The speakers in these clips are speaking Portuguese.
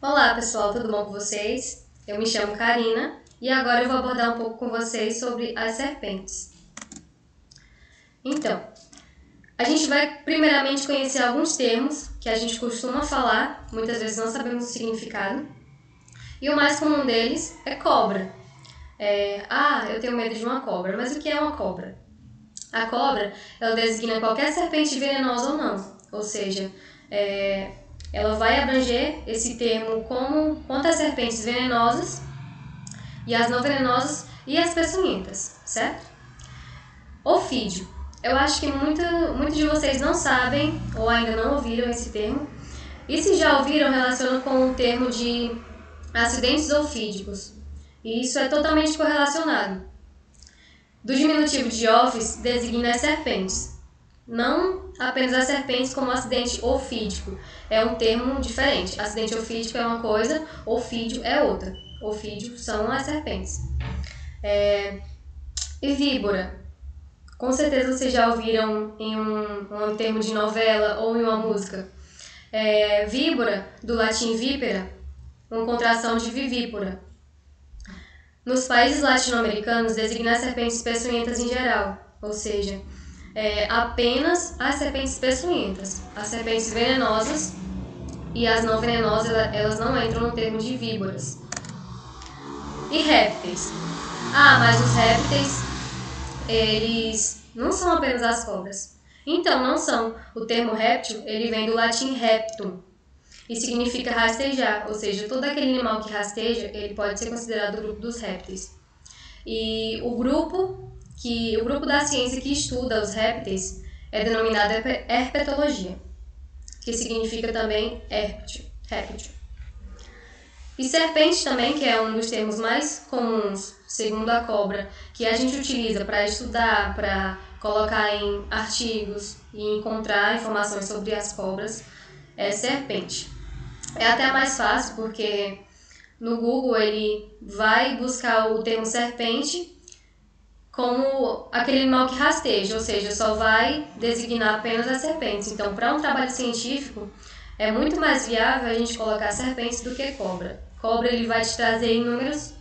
Olá pessoal, tudo bom com vocês? Eu me chamo Karina e agora eu vou abordar um pouco com vocês sobre as serpentes. Então, a gente vai primeiramente conhecer alguns termos que a gente costuma falar, muitas vezes não sabemos o significado, e o mais comum deles é cobra. Eu tenho medo de uma cobra, mas o que é uma cobra? A cobra, ela designa qualquer serpente venenosa ou não, ou seja, ela vai abranger esse termo como quanto às serpentes venenosas e as não venenosas e as peçonhentas, certo? Ofídio. Eu acho que muitos de vocês não sabem ou ainda não ouviram esse termo. E se já ouviram, relaciona com o termo de acidentes ofídicos. E isso é totalmente correlacionado. Do diminutivo de ofis, designa as serpentes. Não apenas as serpentes como acidente ofídico. É um termo diferente. Acidente ofídico é uma coisa, ofídio é outra. Ofídio são as serpentes. E víbora. Com certeza vocês já ouviram em um termo de novela ou em uma música. Víbora, do latim vípera, uma contração de vivípora. Nos países latino-americanos, designa as serpentes peçonhentas em geral, ou seja, apenas as serpentes peçonhentas. As serpentes venenosas e as não venenosas, elas não entram no termo de víboras. E répteis. Mas os répteis, eles não são apenas as cobras. Então, não são. O termo réptil, ele vem do latim reptum e significa rastejar, ou seja, todo aquele animal que rasteja, ele pode ser considerado o grupo dos répteis. E o grupo da ciência que estuda os répteis é denominado herpetologia, que significa também réptil. E serpente também, que é um dos termos mais comuns, segundo a cobra, que a gente utiliza para estudar, para colocar em artigos e encontrar informações sobre as cobras, é serpente. É até mais fácil porque no Google ele vai buscar o termo serpente como aquele animal que rasteja, ou seja, só vai designar apenas as serpentes. Então, para um trabalho científico, é muito mais viável a gente colocar serpentes do que cobra. Cobra ele vai te trazer inúmeros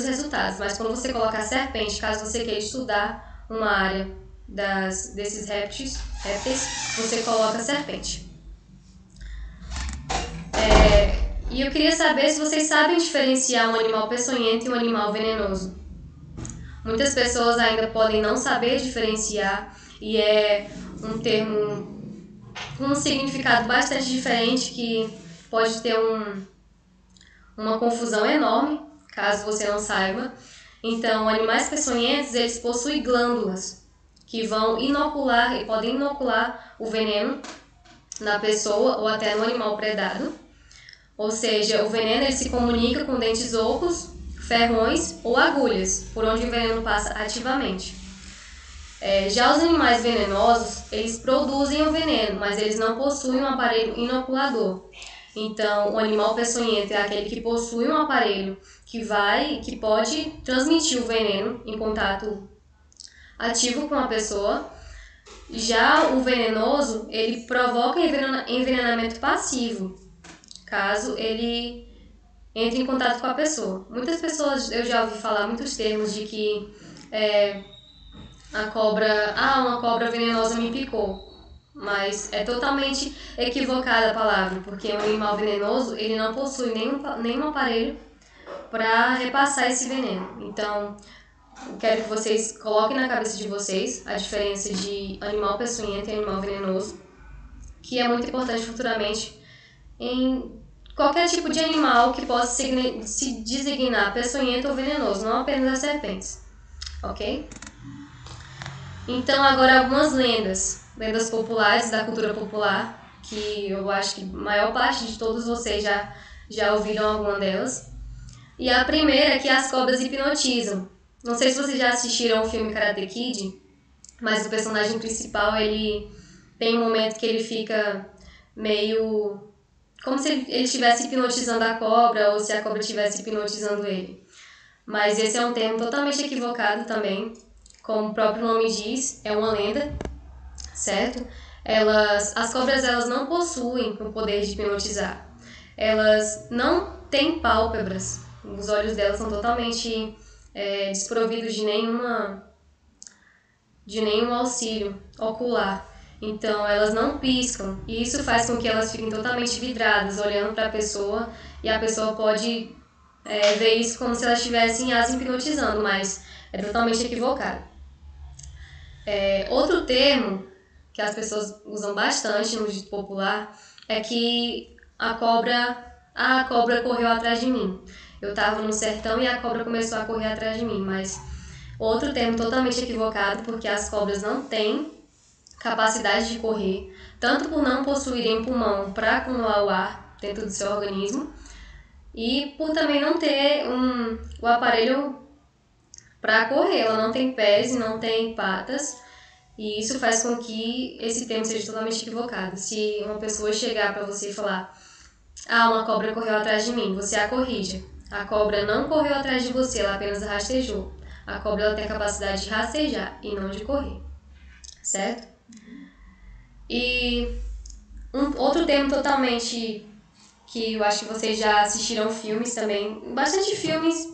resultados, mas quando você colocar serpente, caso você queira estudar uma área desses répteis, você coloca serpente. E eu queria saber se vocês sabem diferenciar um animal peçonhento e um animal venenoso. Muitas pessoas ainda podem não saber diferenciar e é um termo com um significado bastante diferente que pode ter uma confusão enorme, caso você não saiba. Então, animais peçonhentos, eles possuem glândulas que vão inocular e podem inocular o veneno na pessoa ou até no animal predado. Ou seja, o veneno ele se comunica com dentes ocos, ferrões ou agulhas, por onde o veneno passa ativamente. Já os animais venenosos, eles produzem o veneno, mas eles não possuem um aparelho inoculador. Então, o animal peçonhento é aquele que possui um aparelho que pode transmitir o veneno em contato ativo com a pessoa. Já o venenoso, ele provoca envenenamento passivo, caso ele entre em contato com a pessoa. Muitas pessoas, eu já ouvi falar muitos termos de que uma cobra venenosa me picou. Mas é totalmente equivocada a palavra, porque um animal venenoso, ele não possui nenhum aparelho para repassar esse veneno. Então, eu quero que vocês coloquem na cabeça de vocês a diferença de animal peçonhento e animal venenoso, que é muito importante futuramente em qualquer tipo de animal que possa se designar peçonhento ou venenoso, não apenas as serpentes, ok? Então, agora algumas lendas populares da cultura popular, que eu acho que a maior parte de todos vocês já ouviram alguma delas. E a primeira é que as cobras hipnotizam. Não sei se vocês já assistiram o filme Karate Kid, mas o personagem principal, ele tem um momento que ele fica meio como se ele estivesse hipnotizando a cobra ou se a cobra estivesse hipnotizando ele. Mas esse é um termo totalmente equivocado também. Como o próprio nome diz, é uma lenda, certo? As cobras, elas não possuem o poder de hipnotizar. Elas não têm pálpebras. Os olhos delas são totalmente desprovidos de nenhum auxílio ocular. Então, elas não piscam. E isso faz com que elas fiquem totalmente vidradas, olhando para a pessoa. E a pessoa pode ver isso como se elas estivessem as hipnotizando, mas é totalmente equivocado. Outro termo que as pessoas usam bastante no dito popular é que a cobra correu atrás de mim. Eu estava no sertão e a cobra começou a correr atrás de mim, mas outro termo totalmente equivocado, porque as cobras não têm capacidade de correr, tanto por não possuírem pulmão para acumular o ar dentro do seu organismo, e por também não ter o aparelho para correr. Ela não tem pés e não tem patas, e isso faz com que esse termo seja totalmente equivocado. Se uma pessoa chegar para você e falar: uma cobra correu atrás de mim, você a corrija. A cobra não correu atrás de você, ela apenas rastejou. A cobra, ela tem a capacidade de rastejar e não de correr, certo? E outro termo totalmente que eu acho que vocês já assistiram filmes também, bastante filmes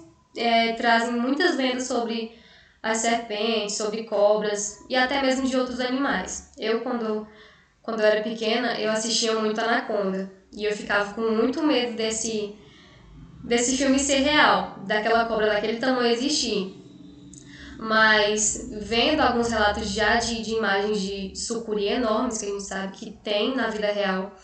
trazem muitas lendas sobre as serpentes, sobre cobras e até mesmo de outros animais. Eu, quando eu era pequena, eu assistia muito Anaconda e eu ficava com muito medo desse filme ser real, daquela cobra daquele tamanho existir. Mas vendo alguns relatos já de imagens de sucuri enormes, que a gente sabe que tem na vida real,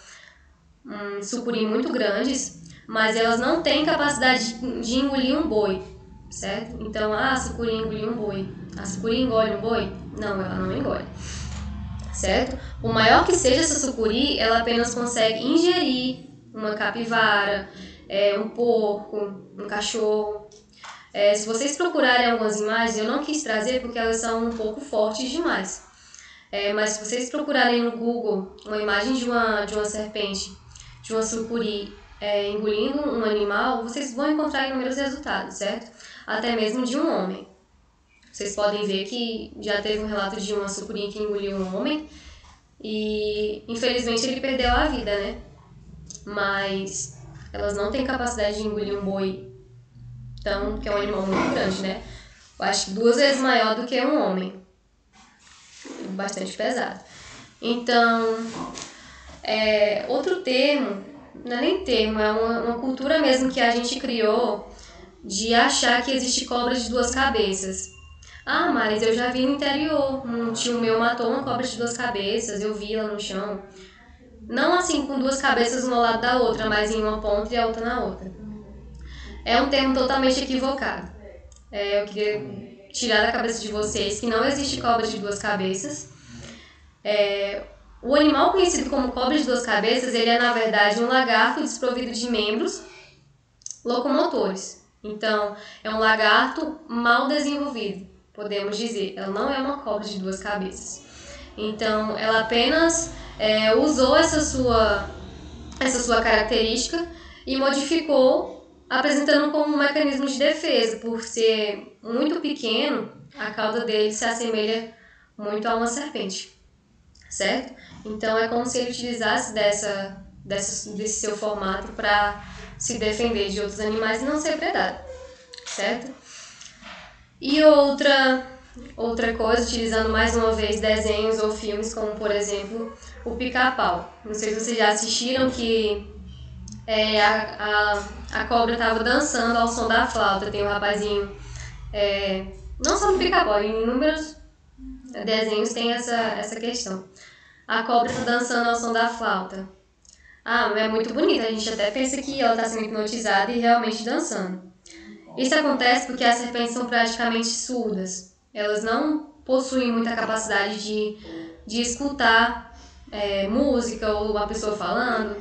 sucuri muito grandes, mas elas não têm capacidade de engolir um boi, certo? Então, a sucuri engoliu um boi. A sucuri engole um boi? Não, ela não engole, certo? O maior que seja essa sucuri, ela apenas consegue ingerir uma capivara, um porco, um cachorro. Se vocês procurarem algumas imagens, eu não quis trazer porque elas são um pouco fortes demais. Mas se vocês procurarem no Google uma imagem de uma serpente, de uma sucuri engolindo um animal, vocês vão encontrar inúmeros resultados, certo? Até mesmo de um homem. Vocês podem ver que já teve um relato de uma sucuri que engoliu um homem e infelizmente ele perdeu a vida, né? Mas elas não têm capacidade de engolir um boi, que é um animal muito grande, né? Eu acho que 2 vezes maior do que um homem. Bastante pesado. Então, outro termo, não é nem termo, é uma cultura mesmo que a gente criou de achar que existe cobra de 2 cabeças. Mas eu já vi no interior, um tio meu matou uma cobra de 2 cabeças, eu vi ela no chão. Não assim com 2 cabeças uma ao lado da outra, mas em uma ponta e a outra na outra. É um termo totalmente equivocado. Eu queria tirar da cabeça de vocês que não existe cobra de 2 cabeças. O animal conhecido como cobra de 2 cabeças, ele é na verdade um lagarto desprovido de membros locomotores. Então, é um lagarto mal desenvolvido, podemos dizer. Ela não é uma cobra de 2 cabeças. Então, ela apenas usou essa sua característica e modificou, apresentando como um mecanismo de defesa. Por ser muito pequeno, a cauda dele se assemelha muito a uma serpente, certo? Então é como se ele utilizasse desse seu formato para se defender de outros animais e não ser predado, certo? E outra coisa, utilizando mais uma vez desenhos ou filmes, como por exemplo o Pica-Pau. Não sei se vocês já assistiram, que a cobra estava dançando ao som da flauta. Tem um rapazinho, não só no Pica-Pau, em inúmeros desenhos tem essa questão. A cobra está dançando ao som da flauta. É muito bonita, a gente até pensa que ela está sendo hipnotizada e realmente dançando. Isso acontece porque as serpentes são praticamente surdas. Elas não possuem muita capacidade de escutar música ou uma pessoa falando.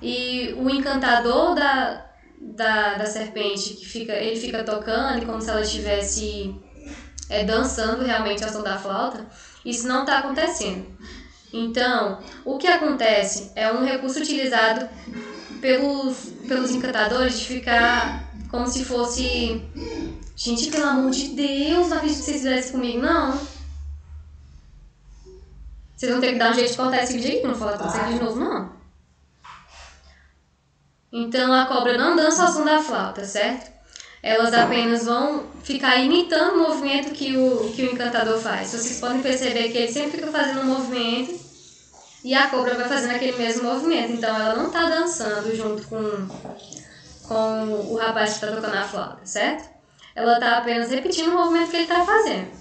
E o encantador da serpente, ele fica tocando, como se ela estivesse dançando realmente ao som da flauta, isso não está acontecendo. Então, o que acontece é um recurso utilizado pelos encantadores de ficar como se fosse... Gente, pelo amor de Deus, não acredito que vocês fizessem comigo, não. Vocês vão ter que dar um jeito de cortar esse vídeo aqui, não falar tudo isso aqui de novo, não. Então a cobra não dança ao som da flauta, certo? Elas apenas vão ficar imitando o movimento que o encantador faz. Vocês podem perceber que ele sempre fica fazendo um movimento e a cobra vai fazendo aquele mesmo movimento. Então ela não está dançando junto com o rapaz que está tocando a flauta, certo? Ela está apenas repetindo o movimento que ele está fazendo.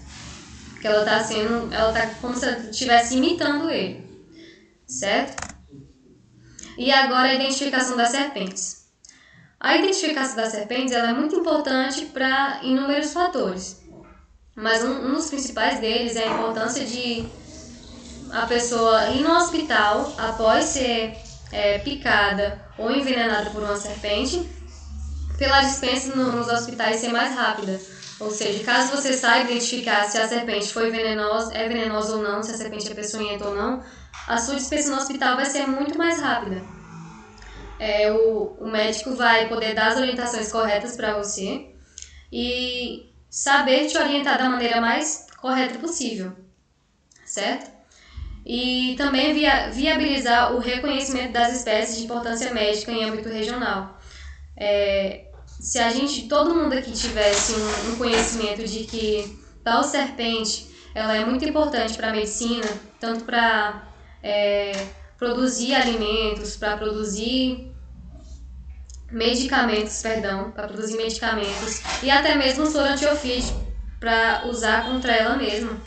Porque ela está como se ela estivesse imitando ele, certo? E agora a identificação das serpentes. A identificação das serpentes ela é muito importante para inúmeros fatores. Mas um dos principais deles é a importância de a pessoa ir no hospital após ser picada ou envenenada por uma serpente, pela dispensa nos hospitais ser mais rápida. Ou seja, caso você saiba identificar se a serpente foi é venenosa ou não, se a serpente é peçonhenta ou não, a sua dispensa no hospital vai ser muito mais rápida. O médico vai poder dar as orientações corretas para você e saber te orientar da maneira mais correta possível, certo? E também viabilizar o reconhecimento das espécies de importância médica em âmbito regional. Se todo mundo aqui tivesse um conhecimento de que tal serpente ela é muito importante para a medicina, tanto para produzir alimentos, para produzir medicamentos, e até mesmo soro antiofídico para usar contra ela mesma,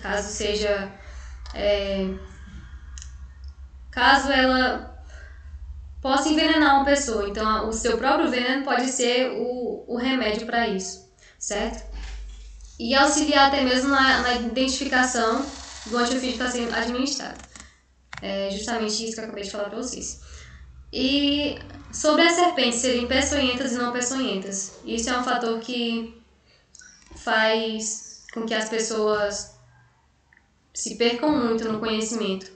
caso ela possa envenenar uma pessoa. Então, o seu próprio veneno pode ser o remédio para isso, certo? E auxiliar até mesmo na identificação do antiofídico que está sendo administrado. É justamente isso que eu acabei de falar para vocês. E sobre as serpentes serem peçonhentas e não peçonhentas, isso é um fator que faz com que as pessoas se percam muito no conhecimento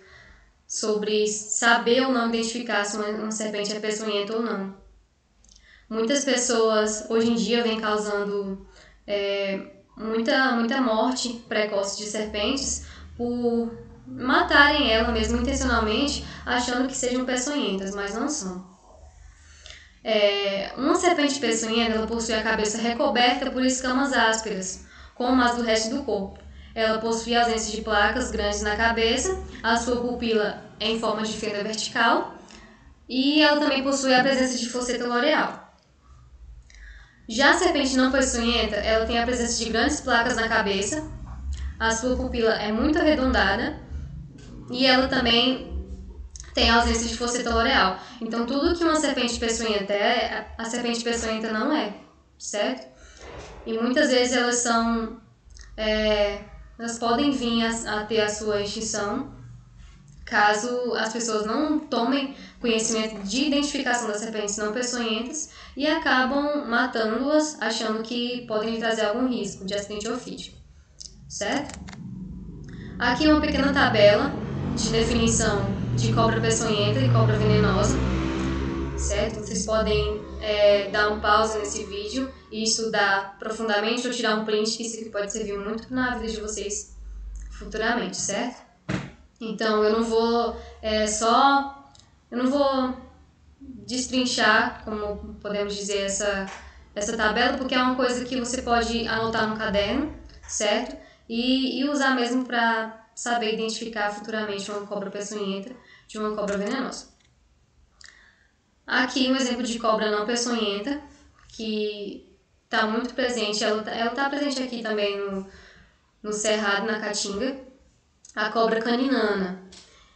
sobre saber ou não identificar se uma serpente é peçonhenta ou não. Muitas pessoas hoje em dia vêm causando muita morte precoce de serpentes por matarem ela mesmo intencionalmente, achando que sejam peçonhentas, mas não são. Uma serpente peçonhenta ela possui a cabeça recoberta por escamas ásperas, como as do resto do corpo. Ela possui ausência de placas grandes na cabeça, a sua pupila é em forma de fenda vertical e ela também possui a presença de fosseta loreal. Já a serpente não peçonhenta, ela tem a presença de grandes placas na cabeça, a sua pupila é muito arredondada e ela também tem a ausência de fosseta loreal. Então, tudo que uma serpente peçonhenta a serpente peçonhenta não é, certo? E muitas vezes elas podem vir a ter a sua extinção caso as pessoas não tomem conhecimento de identificação das serpentes não peçonhentas e acabam matando-as achando que podem lhe trazer algum risco de acidente ofídico, certo? Aqui uma pequena tabela de definição de cobra peçonhenta e cobra venenosa, certo? Vocês podem dar um pause nesse vídeo e estudar profundamente ou tirar um print, que isso aqui pode servir muito na vida de vocês futuramente, certo? Então eu não vou destrinchar, como podemos dizer, essa tabela, porque é uma coisa que você pode anotar no caderno, certo? E usar mesmo para saber identificar futuramente uma cobra peçonhenta de uma cobra venenosa. Aqui um exemplo de cobra não peçonhenta, que está muito presente, ela está presente aqui também no Cerrado, na Caatinga, a cobra caninana.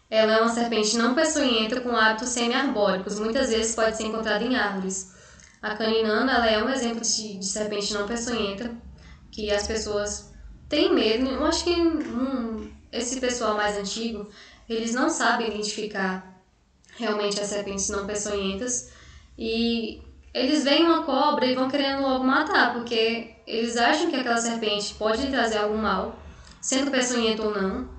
Ela é uma serpente não peçonhenta com hábitos semi-arbóricos, muitas vezes pode ser encontrada em árvores. A caninana ela é um exemplo de serpente não peçonhenta, que as pessoas têm medo. Eu acho que esse pessoal mais antigo, eles não sabem identificar realmente as serpentes não peçonhentas e eles veem uma cobra e vão querendo logo matar, porque eles acham que aquela serpente pode lhe trazer algum mal, sendo peçonhenta ou não,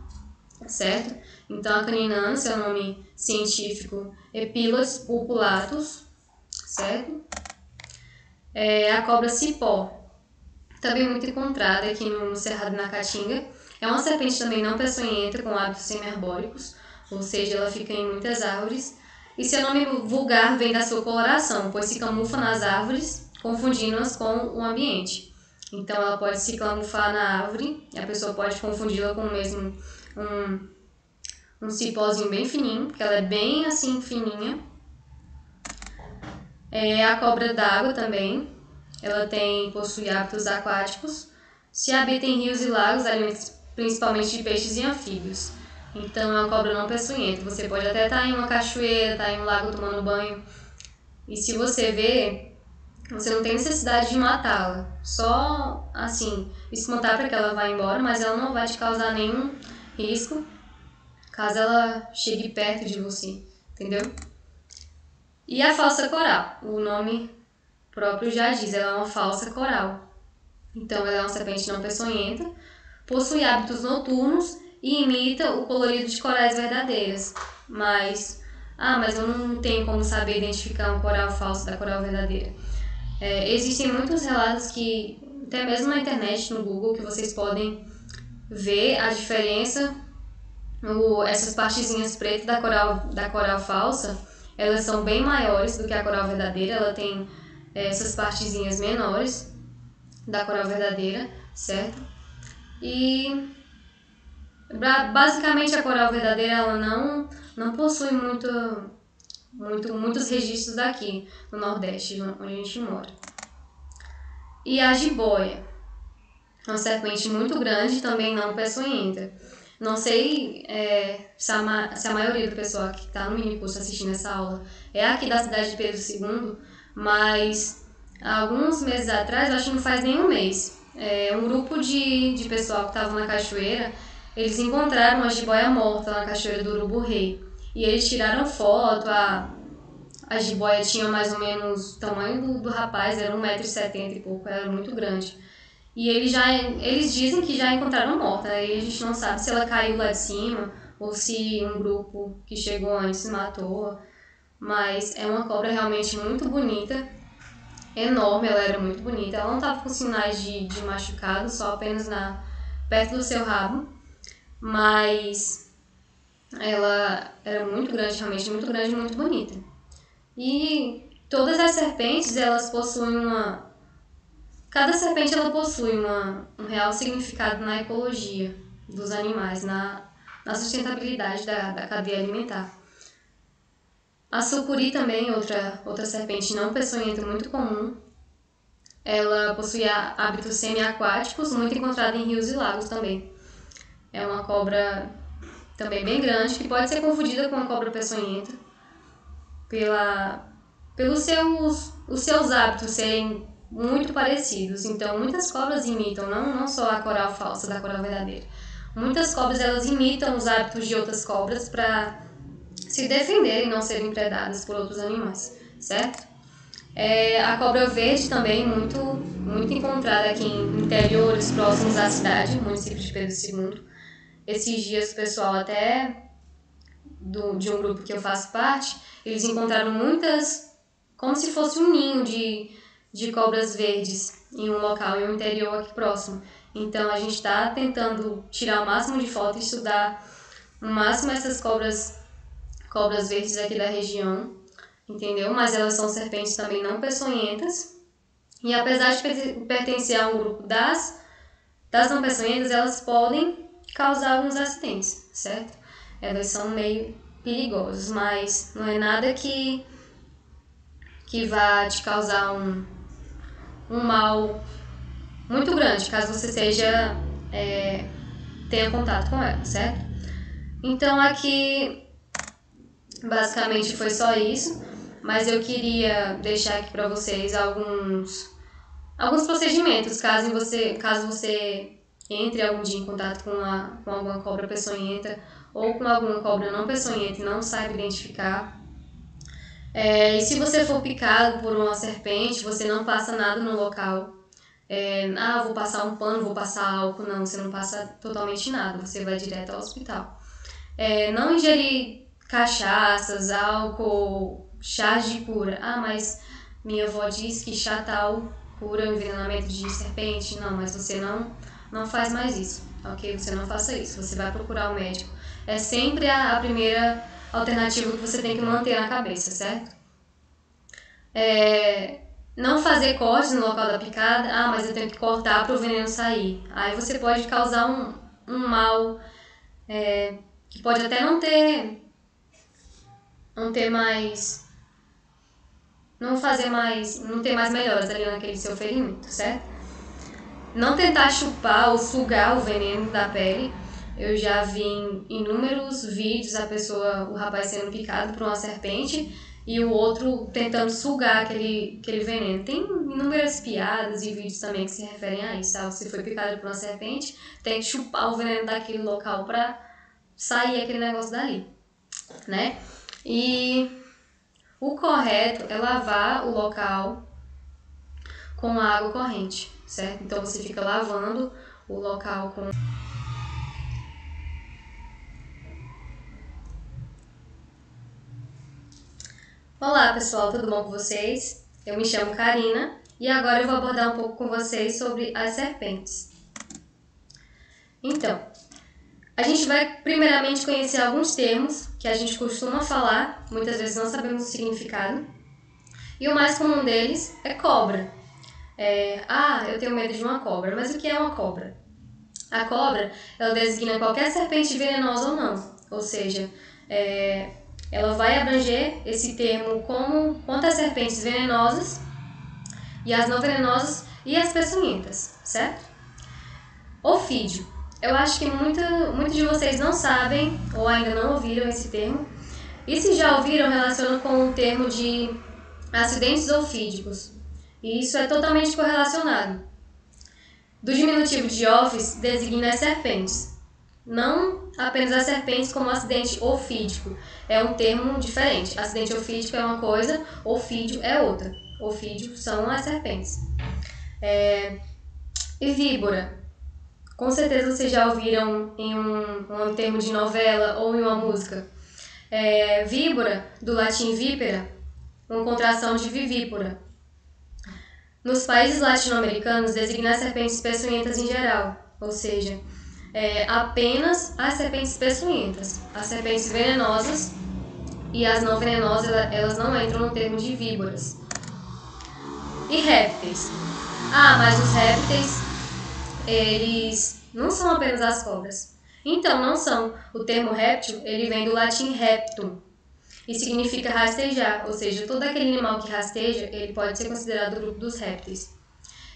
certo? Então a caninana, seu nome científico, Epilodes purpuratus, certo? A cobra cipó, também muito encontrada aqui no Cerrado na Caatinga. É uma serpente também não peçonhenta, com hábitos semi-arbóricos, ou seja, ela fica em muitas árvores. E seu nome vulgar vem da sua coloração, pois se camufla nas árvores, confundindo-as com o ambiente. Então ela pode se camuflar na árvore, e a pessoa pode confundi-la com mesmo um cipózinho bem fininho, porque ela é bem assim fininha. A cobra d'água também, ela possui hábitos aquáticos, se habita em rios e lagos, alimenta principalmente de peixes e anfíbios. Então é uma cobra não peçonhenta. Você pode até estar em uma cachoeira, estar em um lago tomando banho, e se você vê, você não tem necessidade de matá-la. Só assim, espantar para que ela vá embora, mas ela não vai te causar nenhum risco caso ela chegue perto de você, entendeu? E a falsa coral, o nome próprio já diz, ela é uma falsa coral. Então ela é uma serpente não peçonhenta, possui hábitos noturnos e imita o colorido de corais verdadeiras. Mas eu não tenho como saber identificar um coral falso da coral verdadeira. Existem muitos relatos que, até mesmo na internet, no Google, que vocês podem ver a diferença. Essas partezinhas pretas da coral falsa, elas são bem maiores do que a coral verdadeira. Ela tem essas partezinhas menores da coral verdadeira, certo? E basicamente a coral verdadeira ela não possui muitos registros aqui no Nordeste, onde a gente mora. E a jiboia, uma serpente muito grande, também não peçonhenta. Não sei se a maioria do pessoal que está no minicurso assistindo essa aula é aqui da cidade de Pedro II, mas há alguns meses atrás, acho que não faz nem um mês, um grupo de pessoal que estava na cachoeira, eles encontraram uma jiboia morta na cachoeira do Urubu Rei. E eles tiraram foto, a jiboia tinha mais ou menos o tamanho do rapaz, era 1,70 m e pouco, era muito grande. E eles dizem que já encontraram morta, e a gente não sabe se ela caiu lá de cima ou se um grupo que chegou antes matou. Mas é uma cobra realmente muito bonita, enorme, ela era muito bonita. Ela não estava com sinais de machucado, só apenas perto do seu rabo. Mas ela era muito grande, realmente muito grande e muito bonita. E todas as serpentes, elas possuem cada serpente ela possui um real significado na ecologia dos animais, na sustentabilidade da cadeia alimentar. A sucuri também, outra serpente não peçonhenta muito comum. Ela possui hábitos semi-aquáticos, muito encontrada em rios e lagos também. É uma cobra também bem grande, que pode ser confundida com uma cobra peçonhenta pelos seus hábitos serem muito parecidos. Então, muitas cobras imitam, não só a coral falsa da coral verdadeira. Muitas cobras elas imitam os hábitos de outras cobras para se defenderem e não serem predadas por outros animais, certo? A cobra verde também, muito encontrada aqui em interiores próximos à cidade, município de Pedro II. Esses dias o pessoal até de um grupo que eu faço parte, eles encontraram muitas, como se fosse um ninho de cobras verdes em um local, em um interior aqui próximo. Então a gente está tentando tirar o máximo de foto e estudar o máximo essas cobras verdes aqui da região, entendeu? Mas elas são serpentes também não peçonhentas. E apesar de pertencer a um grupo das não peçonhentas, elas podem causar alguns acidentes, certo? Elas são meio perigosas, mas não é nada que vá te causar um mal muito grande, caso você tenha contato com ela, certo? Então aqui basicamente foi só isso, mas eu queria deixar aqui para vocês alguns procedimentos, caso você entre algum dia em contato com alguma cobra peçonhenta ou com alguma cobra não peçonhenta e não saiba identificar. E se você for picado por uma serpente, você não passa nada no local. Vou passar um pano, vou passar álcool. Não, você não passa totalmente nada, você vai direto ao hospital. Não ingerir cachaças, álcool, chás de cura. Mas minha avó diz que chá tal cura o envenenamento de serpente. Não, mas você não não faz mais isso, ok? Você não faça isso, você vai procurar o médico. É sempre a primeira alternativa que você tem que manter na cabeça, certo? Não fazer cortes no local da picada. Ah, mas eu tenho que cortar para o veneno sair. Aí você pode causar um mal, que pode até não ter mais, não ter mais melhoras ali naquele seu ferimento, certo? Não tentar chupar ou sugar o veneno da pele. Eu já vi em inúmeros vídeos o rapaz sendo picado por uma serpente e o outro tentando sugar aquele veneno. Tem inúmeras piadas e vídeos também que se referem a isso, sabe? Se foi picado por uma serpente, tem que chupar o veneno daquele local para sair aquele negócio dali, né? E o correto é lavar o local com água corrente, certo? Então você fica lavando o local com... Olá pessoal, tudo bom com vocês? Eu me chamo Karina e agora eu vou abordar um pouco com vocês sobre as serpentes. Então, a gente vai primeiramente conhecer alguns termos que a gente costuma falar, muitas vezes não sabemos o significado, e o mais comum deles é cobra. Eu tenho medo de uma cobra, mas o que é uma cobra? A cobra, ela designa qualquer serpente venenosa ou não, ou seja, ela vai abranger esse termo como quanto às serpentes venenosas e as não venenosas e as peçonhentas, certo? Ofídio. Eu acho que muitos de vocês não sabem ou ainda não ouviram esse termo. E se já ouviram, relacionam com o termo de acidentes ofídicos. E isso é totalmente correlacionado. Do diminutivo de ofis, designa as serpentes. Não apenas as serpentes como acidente ofídico. É um termo diferente. Acidente ofídico é uma coisa, ofídio é outra. Ofídio são as serpentes. E víbora. Com certeza vocês já ouviram em um termo de novela ou em uma música. Víbora, do latim vípera, uma contração de vivípora. Nos países latino-americanos, designa as serpentes peçonhentas em geral, ou seja, apenas as serpentes peçonhentas. As serpentes venenosas e as não venenosas, elas não entram no termo de víboras. E répteis. Mas os répteis, eles não são apenas as cobras. Então, não são. O termo réptil, ele vem do latim reptum e significa rastejar, ou seja, todo aquele animal que rasteja, ele pode ser considerado o grupo dos répteis.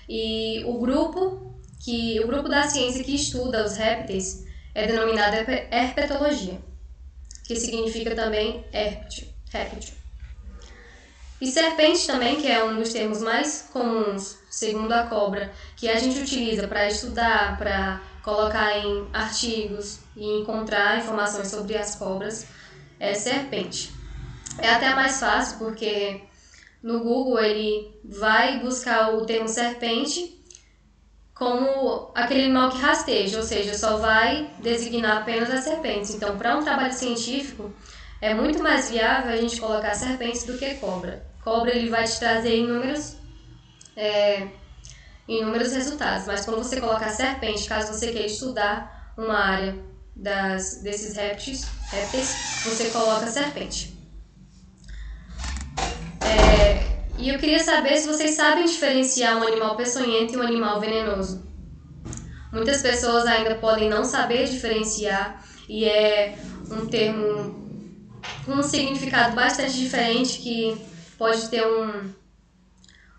E o grupo da ciência que estuda os répteis é denominado herpetologia, que significa também réptil. E serpente também, que é um dos termos mais comuns, segundo a cobra, que a gente utiliza para estudar, para colocar em artigos e encontrar informações sobre as cobras, é serpente. É até mais fácil porque no Google ele vai buscar o termo serpente como aquele animal que rasteja, ou seja, só vai designar apenas as serpentes. Então, para um trabalho científico, é muito mais viável a gente colocar serpentes do que cobra. Cobra ele vai te trazer inúmeros resultados, mas quando você colocar serpente, caso você queira estudar uma área desses répteis, você coloca serpente. E eu queria saber se vocês sabem diferenciar um animal peçonhento e um animal venenoso. Muitas pessoas ainda podem não saber diferenciar e é um termo com um significado bastante diferente que pode ter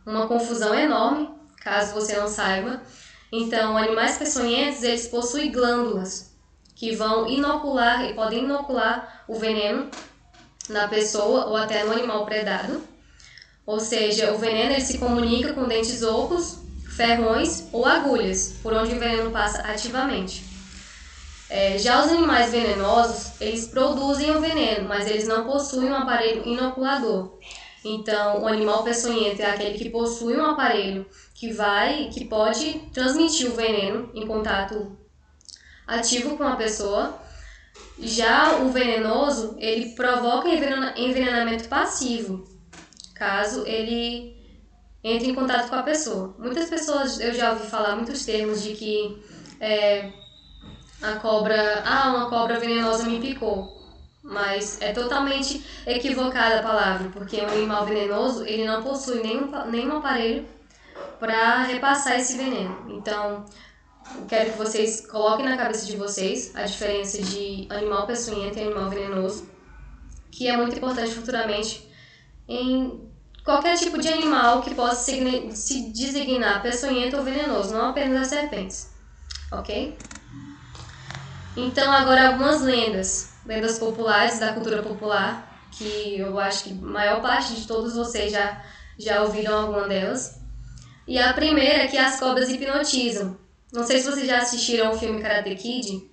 uma confusão enorme, caso você não saiba. Então, animais peçonhentos, eles possuem glândulas que vão inocular e podem inocular o veneno na pessoa ou até no animal predado. Ou seja, o veneno ele se comunica com dentes ocos, ferrões ou agulhas, por onde o veneno passa ativamente. Já os animais venenosos, eles produzem o veneno, mas eles não possuem um aparelho inoculador. Então, o animal peçonhento é aquele que possui um aparelho que pode transmitir o veneno em contato ativo com a pessoa. Já o venenoso, ele provoca envenenamento passivo, caso ele entre em contato com a pessoa. Muitas pessoas, eu já ouvi falar muitos termos de que uma cobra venenosa me picou. Mas é totalmente equivocada a palavra, porque um animal venenoso, ele não possui nenhum aparelho para repassar esse veneno. Então, eu quero que vocês coloquem na cabeça de vocês a diferença de animal peçonhento e animal venenoso, que é muito importante futuramente em qualquer tipo de animal que possa se designar peçonhento ou venenoso, não apenas as serpentes, ok? Então, agora algumas lendas populares da cultura popular, que eu acho que a maior parte de todos vocês já ouviram alguma delas. E a primeira é que as cobras hipnotizam. Não sei se vocês já assistiram o filme Karate Kid,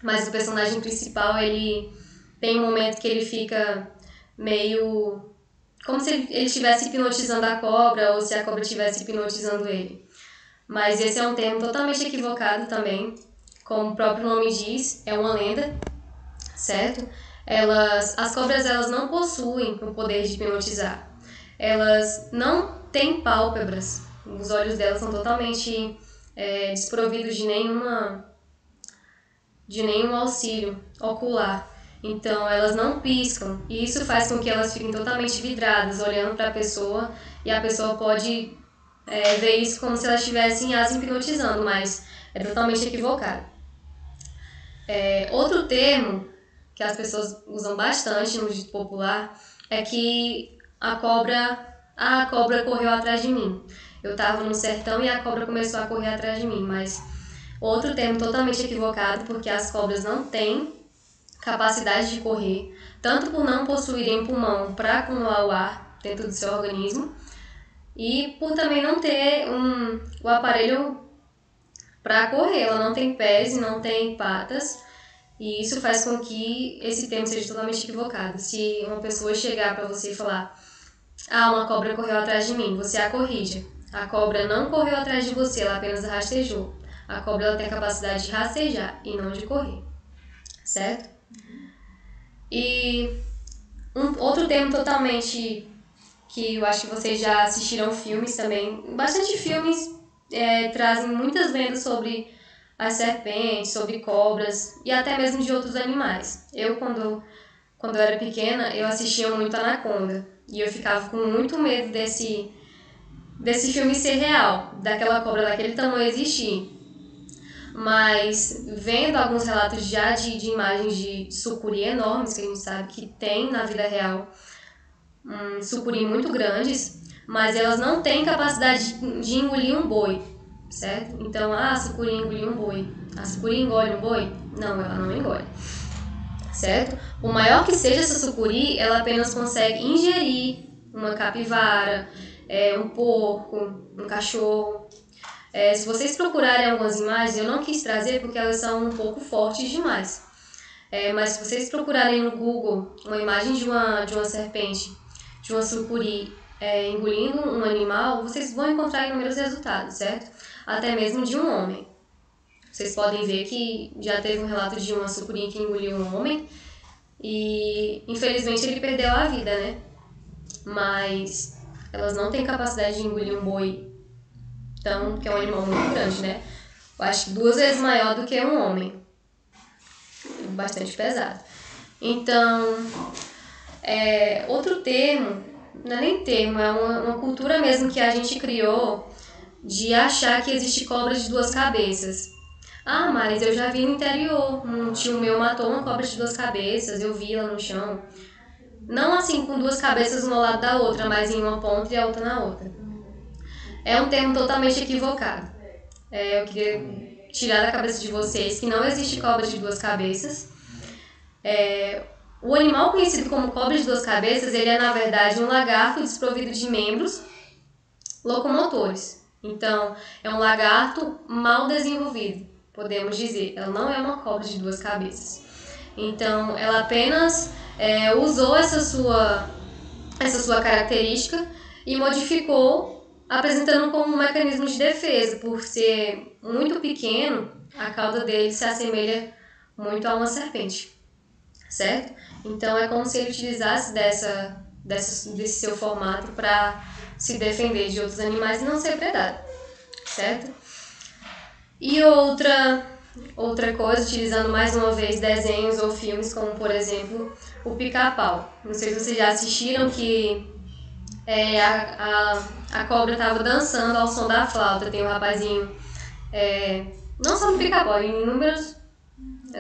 mas o personagem principal, ele tem um momento que ele fica meio como se ele estivesse hipnotizando a cobra ou se a cobra estivesse hipnotizando ele. Mas esse é um termo totalmente equivocado também. Como o próprio nome diz, é uma lenda, certo? As cobras, elas não possuem o poder de hipnotizar. Elas não têm pálpebras. Os olhos delas são totalmente desprovidos de nenhum auxílio ocular. Então, elas não piscam. E isso faz com que elas fiquem totalmente vidradas, olhando para a pessoa. E a pessoa pode ver isso como se elas estivessem as hipnotizando, mas é totalmente equivocado. Outro termo que as pessoas usam bastante no dito popular é que a cobra correu atrás de mim. Eu estava no sertão e a cobra começou a correr atrás de mim, mas outro termo totalmente equivocado, porque as cobras não têm capacidade de correr, tanto por não possuírem pulmão para acumular o ar dentro do seu organismo e por também não ter o aparelho para correr. Ela não tem pés e não tem patas, e isso faz com que esse termo seja totalmente equivocado. Se uma pessoa chegar para você e falar: uma cobra correu atrás de mim, você a corrija. A cobra não correu atrás de você, ela apenas rastejou. A cobra, ela tem a capacidade de rastejar e não de correr, certo? E outro termo totalmente que eu acho que vocês já assistiram filmes também, bastante filmes trazem muitas lendas sobre as serpentes, sobre cobras e até mesmo de outros animais. Eu, quando eu era pequena, eu assistia muito Anaconda e eu ficava com muito medo desse filme ser real, daquela cobra daquele tamanho existir. Mas vendo alguns relatos já de imagens de sucuri enormes, que a gente sabe que tem na vida real, sucuri muito grandes, mas elas não têm capacidade de engolir um boi, certo? Então, a sucuri engoliu um boi. A sucuri engole um boi? Não, ela não engole, certo? Por maior que seja essa sucuri, ela apenas consegue ingerir uma capivara, um porco, um cachorro. Se vocês procurarem algumas imagens, eu não quis trazer porque elas são um pouco fortes demais. Mas se vocês procurarem no Google uma imagem de uma serpente, de uma sucuri engolindo um animal, vocês vão encontrar inúmeros resultados, certo? Até mesmo de um homem. Vocês podem ver que já teve um relato de uma sucuri que engoliu um homem e infelizmente ele perdeu a vida, né? Mas elas não têm capacidade de engolir um boi, que é um animal muito grande, né? Eu acho que 2 vezes maior do que um homem. Bastante pesado. Então, outro termo, não é nem termo, é uma cultura mesmo que a gente criou de achar que existe cobra de 2 cabeças. Mas eu já vi no interior, um tio meu matou uma cobra de 2 cabeças, eu vi ela no chão. Não assim com 2 cabeças uma ao lado da outra, mas em uma ponta e a outra na outra. É um termo totalmente equivocado. Eu queria tirar da cabeça de vocês que não existe cobra de 2 cabeças. O animal conhecido como cobra de 2 cabeças, ele é na verdade um lagarto desprovido de membros locomotores. Então, é um lagarto mal desenvolvido, podemos dizer. Ela não é uma cobra de 2 cabeças. Então, ela apenas usou essa sua característica e modificou, apresentando como um mecanismo de defesa. Por ser muito pequeno, a cauda dele se assemelha muito a uma serpente, certo? Então é como se ele utilizasse desse seu formato para se defender de outros animais e não ser predado, certo? E outra coisa, utilizando mais uma vez desenhos ou filmes, como por exemplo o Pica-Pau. Não sei se vocês já assistiram que a cobra estava dançando ao som da flauta. Tem um rapazinho, não só no Pica-Pau, em inúmeros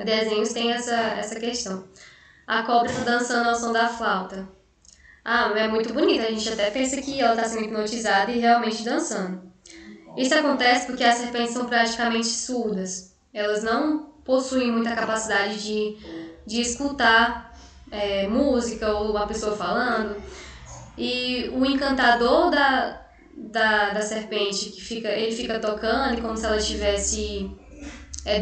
desenhos tem essa questão. A cobra está dançando ao som da flauta. É muito bonita, a gente até pensa que ela está sendo hipnotizada e realmente dançando. Isso acontece porque as serpentes são praticamente surdas. Elas não possuem muita capacidade de escutar música ou uma pessoa falando. E o encantador da serpente, ele fica tocando e como se ela estivesse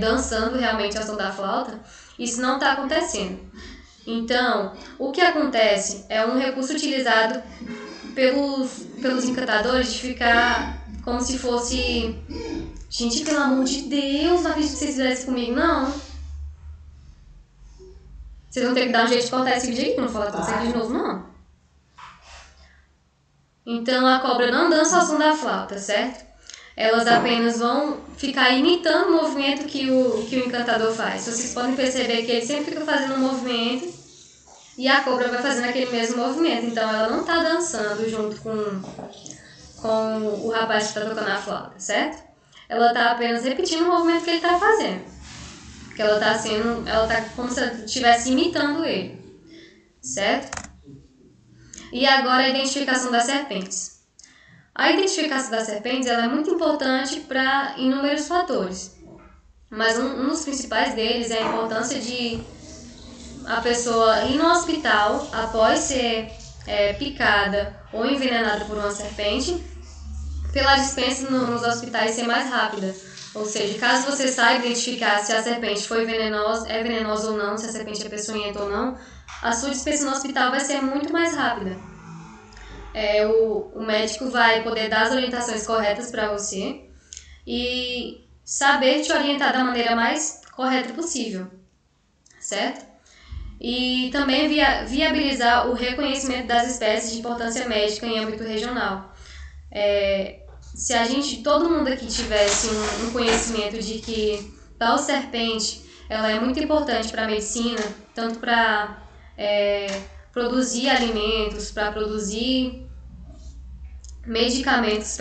dançando realmente ao som da flauta, isso não está acontecendo. Então, o que acontece é um recurso utilizado pelos encantadores de ficar como se fosse... Gente, pelo amor de Deus, não acredito que vocês fizessem comigo, não. Vocês vão ter que dar um jeito de cortar esse vídeo aqui, não vou falar com vocês de novo, não. Então, a cobra não dança ao som da flauta, certo? Elas apenas vão ficar imitando o movimento que o encantador faz. Vocês podem perceber que ele sempre fica fazendo um movimento e a cobra vai fazendo aquele mesmo movimento. Então, ela não está dançando junto com o rapaz que está tocando a flauta, certo? Ela está apenas repetindo o movimento que ele está fazendo. Porque ela está como se ela estivesse imitando ele, certo? E agora a identificação das serpentes. A identificação das serpentes ela é muito importante para inúmeros fatores. Mas um dos principais deles é a importância de a pessoa ir no hospital após ser picada ou envenenada por uma serpente, pela dispensa nos hospitais ser mais rápida. Ou seja, caso você saiba identificar se a serpente é venenosa ou não, se a serpente é peçonhenta ou não, a sua dispensa no hospital vai ser muito mais rápida. O médico vai poder dar as orientações corretas para você e saber te orientar da maneira mais correta possível, certo? E também viabilizar o reconhecimento das espécies de importância médica em âmbito regional. Se todo mundo aqui tivesse um conhecimento de que tal serpente ela é muito importante para a medicina, tanto para produzir alimentos, para produzir medicamentos,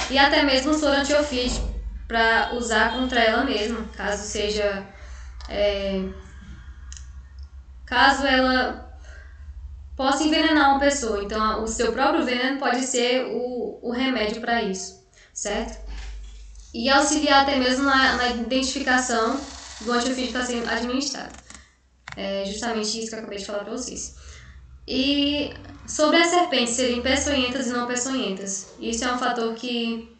e até mesmo soro antiofídico para usar contra ela mesma, caso ela possa envenenar uma pessoa. Então, o seu próprio veneno pode ser o remédio para isso, certo? E auxiliar até mesmo na identificação do antiofídico que está sendo administrado. É justamente isso que eu acabei de falar para vocês. E sobre as serpentes serem peçonhentas e não peçonhentas, isso é um fator que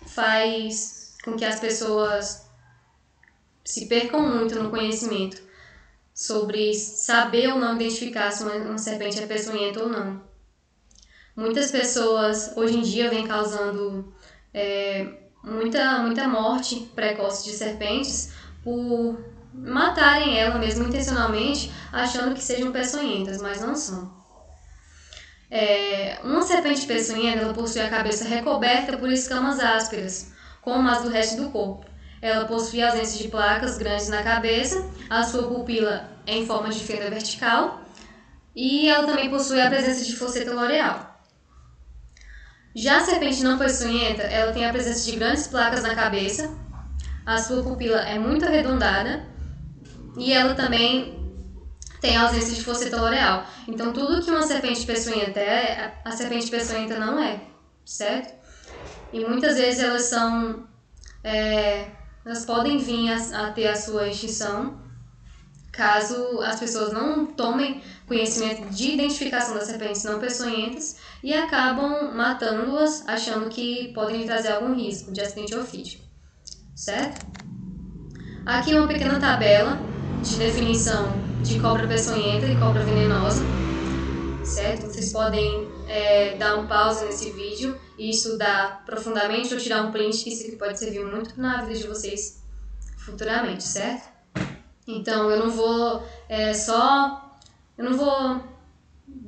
faz com que as pessoas se percam muito no conhecimento sobre saber ou não identificar se uma serpente é peçonhenta ou não. Muitas pessoas hoje em dia vêm causando muita morte precoce de serpentes por matarem ela mesmo intencionalmente, achando que sejam peçonhentas, mas não são. Uma serpente peçonhenta ela possui a cabeça recoberta por escamas ásperas, como as do resto do corpo. Ela possui ausência de placas grandes na cabeça, a sua pupila é em forma de fenda vertical e ela também possui a presença de fosseta loreal. Já a serpente não peçonhenta, ela tem a presença de grandes placas na cabeça, a sua pupila é muito arredondada e ela também tem a ausência de fosseta loreal. Então, tudo que uma serpente peçonhenta a serpente peçonhenta não é, certo? E muitas vezes elas podem vir a ter a sua extinção caso as pessoas não tomem conhecimento de identificação das serpentes não peçonhentas e acabam matando-as achando que podem lhe trazer algum risco de acidente ofídico, certo? Aqui uma pequena tabela de definição de cobra peçonhenta e cobra venenosa, certo? Vocês podem dar um pause nesse vídeo e estudar profundamente ou tirar um print, que isso aqui pode servir muito na vida de vocês futuramente, certo? Então, eu não vou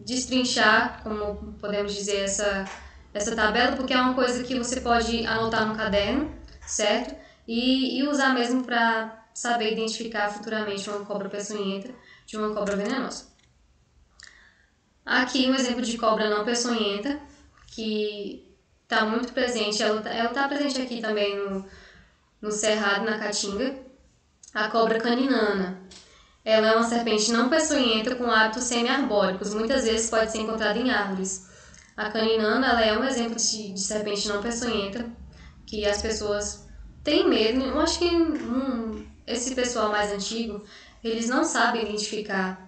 destrinchar, como podemos dizer, essa tabela porque é uma coisa que você pode anotar no caderno, certo? E usar mesmo para saber identificar futuramente uma cobra peçonhenta de uma cobra venenosa. Aqui um exemplo de cobra não peçonhenta, que está muito presente, ela está presente aqui também no Cerrado, na Caatinga, a cobra caninana. Ela é uma serpente não peçonhenta com hábitos semi-arbóricos, muitas vezes pode ser encontrada em árvores. A caninana ela é um exemplo de serpente não peçonhenta, que as pessoas têm medo. Eu acho que esse pessoal mais antigo, eles não sabem identificar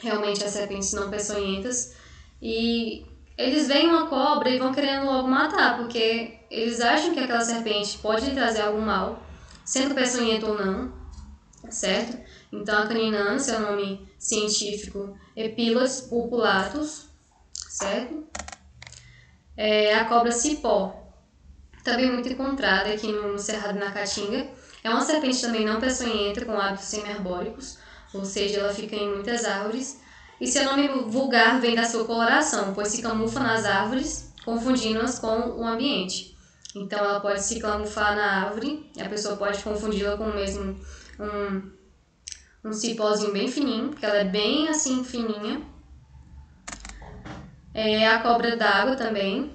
realmente as serpentes não peçonhentas e eles veem uma cobra e vão querendo logo matar, porque eles acham que aquela serpente pode lhe trazer algum mal, sendo peçonhenta ou não, certo? Então a caninana, seu nome científico, Epilas purpuratus, certo? A cobra cipó, também muito encontrada aqui no Cerrado na Caatinga. É uma serpente também não peçonhenta, com hábitos semi-arbóricos, ou seja, ela fica em muitas árvores. E seu nome vulgar vem da sua coloração, pois se camufla nas árvores, confundindo-as com o ambiente. Então ela pode se camuflar na árvore, e a pessoa pode confundi-la com mesmo um cipózinho bem fininho, porque ela é bem assim fininha. A cobra d'água também,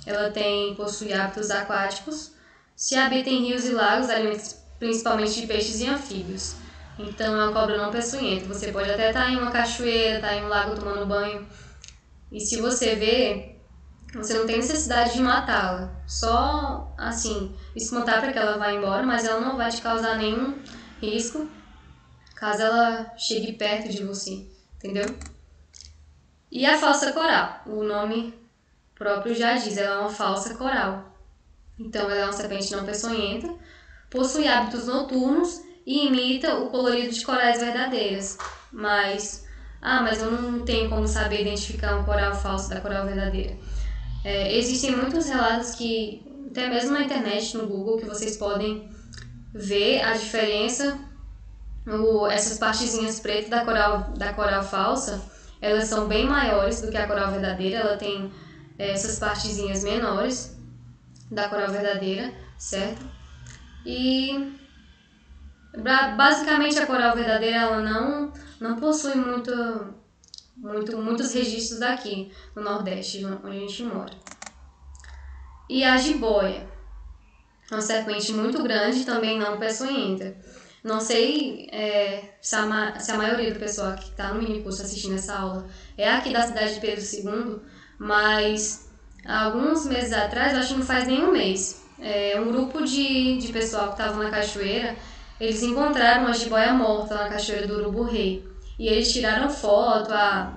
ela possui hábitos aquáticos, se habita em rios e lagos, alimenta principalmente de peixes e anfíbios. Então é uma cobra não peçonhenta. Você pode até estar em uma cachoeira, estar em um lago tomando banho, e se você vê, você não tem necessidade de matá-la. Só, assim, espantar para que ela vá embora, mas ela não vai te causar nenhum risco caso ela chegue perto de você, entendeu? E a falsa coral, o nome próprio já diz, ela é uma falsa coral. Então ela é uma serpente não peçonhenta, possui hábitos noturnos e imita o colorido de corais verdadeiras. Mas eu não tenho como saber identificar um coral falso da coral verdadeira. Existem muitos relatos que, até mesmo na internet, no Google, que vocês podem ver a diferença. Essas partezinhas pretas da coral falsa, elas são bem maiores do que a coral verdadeira. Ela tem essas partezinhas menores da coral verdadeira, certo? E basicamente a coral verdadeira ela não possui muitos registros aqui no Nordeste, onde a gente mora. E a jiboia, uma serpente muito grande, também não peçonhenta. Não sei se a maioria do pessoal que está no minicurso assistindo essa aula é aqui da cidade de Pedro II, mas há alguns meses atrás, acho que não faz nem um mês, um grupo de pessoal que estava na cachoeira, eles encontraram uma jiboia morta na cachoeira do Urubu Rei. E eles tiraram foto, a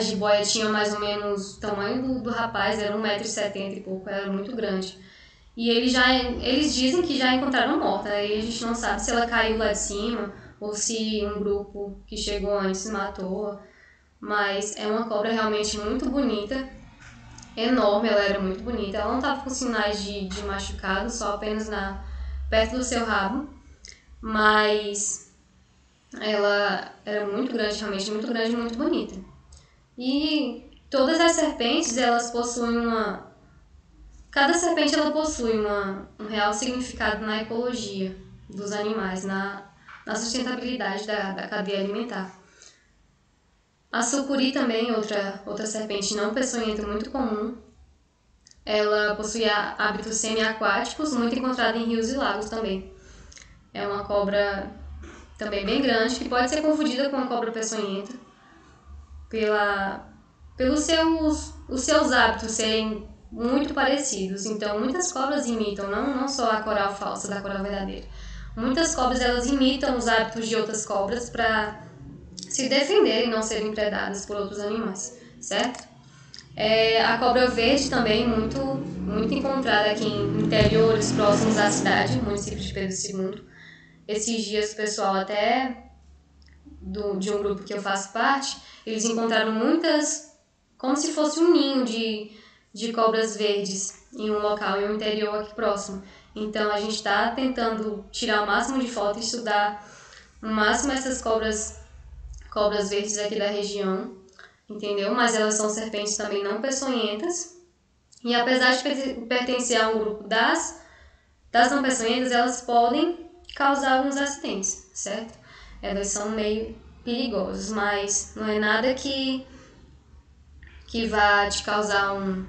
jiboia tinha mais ou menos o tamanho do rapaz, era 1,70 m e pouco, era muito grande. E eles dizem que já encontraram morta, né? E a gente não sabe se ela caiu lá de cima ou se um grupo que chegou antes matou. Mas é uma cobra realmente muito bonita, enorme, ela era muito bonita. Ela não estava com sinais de machucado, só apenas perto do seu rabo. Mas ela era muito grande, realmente muito grande e muito bonita. E todas as serpentes, elas possuem Cada serpente ela possui um real significado na ecologia dos animais, na sustentabilidade da cadeia alimentar. A sucuri também, outra serpente não peçonhenta muito comum. Ela possui hábitos semi-aquáticos, muito encontrada em rios e lagos também. É uma cobra também bem grande, que pode ser confundida com uma cobra peçonhenta pelos seus hábitos serem muito parecidos. Então, muitas cobras imitam, não só a coral falsa da coral verdadeira. Muitas cobras elas imitam os hábitos de outras cobras para se defenderem e não serem predadas por outros animais, certo? A cobra verde também, muito encontrada aqui em interiores próximos à cidade, município de Pedro II. Esses dias o pessoal até de um grupo que eu faço parte, eles encontraram muitas, como se fosse um ninho de cobras verdes em um local, em um interior aqui próximo. Então a gente está tentando tirar o máximo de foto e estudar o máximo essas cobras verdes aqui da região, entendeu? Mas elas são serpentes também não peçonhentas, E apesar de pertencer a um grupo das não peçonhentas, elas podem causar alguns acidentes, certo? Elas são meio perigosas, mas não é nada que vá te causar um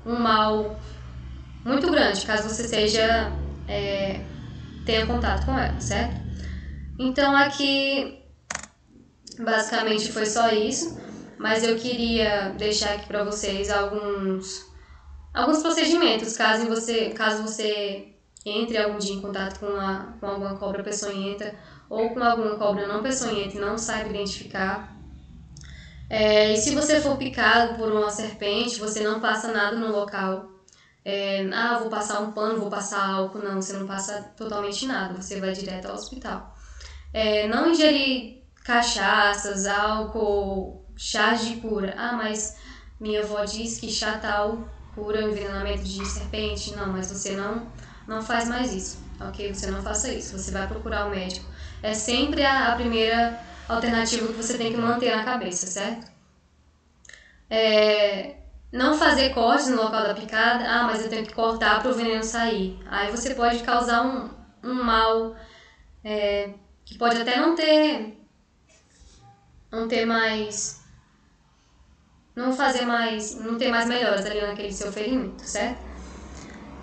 mal muito grande, caso você tenha contato com ela, certo? Então aqui basicamente foi só isso, mas eu queria deixar aqui para vocês alguns procedimentos, caso você entre algum dia em contato com alguma cobra peçonhenta ou com alguma cobra não peçonhenta e não saiba identificar. E se você for picado por uma serpente, você não passa nada no local. Vou passar um pano, vou passar álcool. Não, você não passa totalmente nada, você vai direto ao hospital. Não ingerir cachaças, álcool, chás de cura. Mas minha avó diz que chá tal cura o envenenamento de serpente. Não, mas você não faz mais isso, ok? Você não faça isso, você vai procurar o médico. É sempre a primeira alternativa que você tem que manter na cabeça, certo? Não fazer cortes no local da picada. Mas eu tenho que cortar para o veneno sair. Aí você pode causar um mal que pode até não ter mais, não ter mais melhoras ali naquele seu ferimento, certo?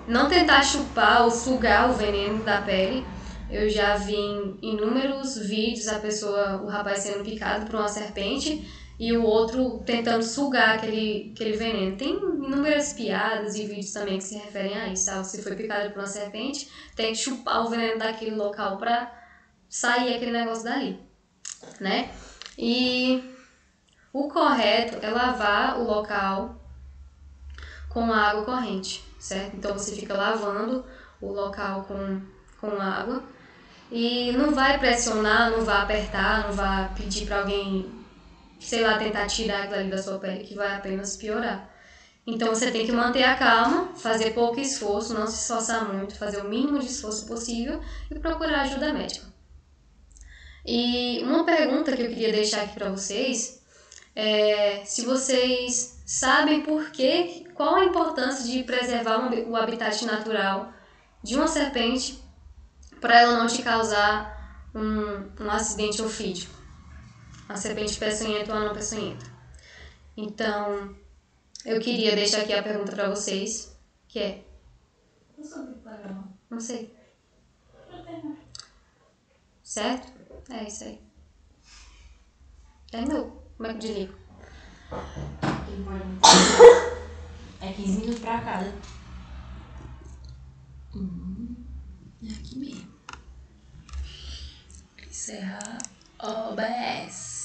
Não tentar chupar ou sugar o veneno da pele. Eu já vi em inúmeros vídeos o rapaz sendo picado por uma serpente e o outro tentando sugar aquele veneno. Tem inúmeras piadas e vídeos também que se referem a isso, sabe? Se foi picado por uma serpente, tem que chupar o veneno daquele local para sair aquele negócio dali, né? E o correto é lavar o local com água corrente, certo? Então você fica lavando o local com água e não vai pressionar, não vai apertar, não vai pedir para alguém, tentar tirar aquilo ali da sua pele, que vai apenas piorar. Então você tem que manter a calma, fazer pouco esforço, não se esforçar muito, fazer o mínimo de esforço possível e procurar ajuda médica. E uma pergunta que eu queria deixar aqui para vocês é se vocês sabem qual a importância de preservar o habitat natural de uma serpente para ela não te causar um acidente ofídico, uma serpente peçonhenta ou não peçonhenta. Então, eu queria deixar aqui a pergunta para vocês, que é... Não soube o programa. Não sei. Não tem não. Certo? É isso aí. Terminou. Como é que eu desligo? É 15 minutos pra cada. É aqui mesmo. Encerrar OBS.